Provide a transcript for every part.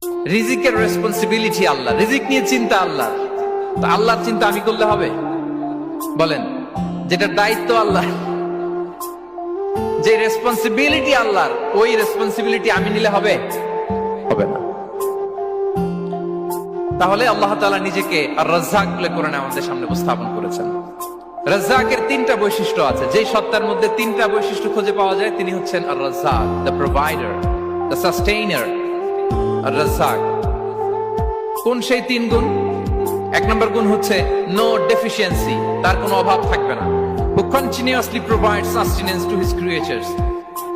রিজিকের রেসপন্সিবিলিটি আল্লাহ, রিজিক নিয়ে চিন্তা আল্লাহ। তো আল্লাহর চিন্তা আমি করলে হবে? বলেন, যেটার দায়িত্ব আল্লাহ, যে রেসপন্সিবিলিটি আল্লাহর, ওই রেসপন্সিবিলিটি আমি নিলে হবে? হবে না। তাহলে আল্লাহ তাআলা নিজেকে আর রাজ্জাক বলে কোরআনে আমাদের সামনে উপস্থাপন করেছেন। রাজ্জাকের তিনটা বৈশিষ্ট্য আছে, যেই সত্তার মধ্যে তিনটা বৈশিষ্ট্য খুঁজে পাওয়া যায় তিনি হচ্ছেন আর রাজ্জাক, দ্য প্রোভাইডার, দ্য সাস্টেইনার। আর রাজ্জাক কোন সেই তিন গুণ? এক নম্বর গুণ হচ্ছে নো ডেফিসিয়েন্সি, তার কোনো অভাব থাকবে না। who continuously provides sustenance to his creatures,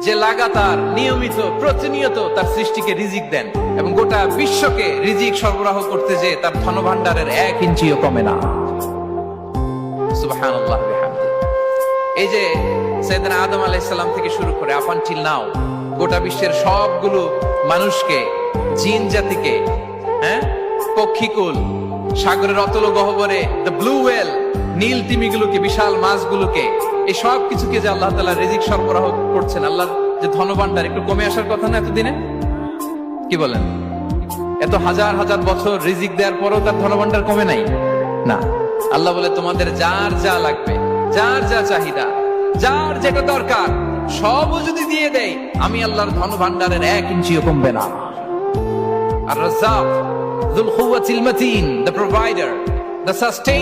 যে লাগাতার নিয়মিত প্রতিনিয়ত তার সৃষ্টিকে রিজিক দেন এবং গোটা বিশ্বকে রিজিক সরবরাহ করতে যে তার ধনভাণ্ডারের 1 ইঞ্চিও কমে না। সুবহানাল্লাহ বিহামদি। এই যে সাইয়েদনা আদম আলাইহিস সালাম থেকে শুরু করে আপ আনটিল নাও গোটা বিশ্বের সবগুলো মানুষকে, জিন জাতিকে, পক্ষীকুল, সাগরের অতল গহ্বরে দ্য ব্লু ওয়েল, নীল তিমিগুলোকে, বিশাল মাছগুলোকে, এই সব কিছুকে যে আল্লাহ তাআলা রিজিক সরবরাহ করছেন, আল্লাহর যে ধনভাণ্ডার একটু কমে আসার কথা না এতদিনে? কি বলেন? এত হাজার হাজার বছর রিজিক দেওয়ার পরও তার ধনভাণ্ডার কমে নাই? না। আল্লাহ বলে তোমাদের যার যা লাগবে, যার যা চাহিদা, যার যেটা দরকার সবও যদি দিয়ে দেয়, আমি আল্লাহর ধনভাণ্ডারের 1 ইঞ্চিও কমবে না। আর Razzak, যুল কুওয়াতিল মাতিন, the provider, the sustainer.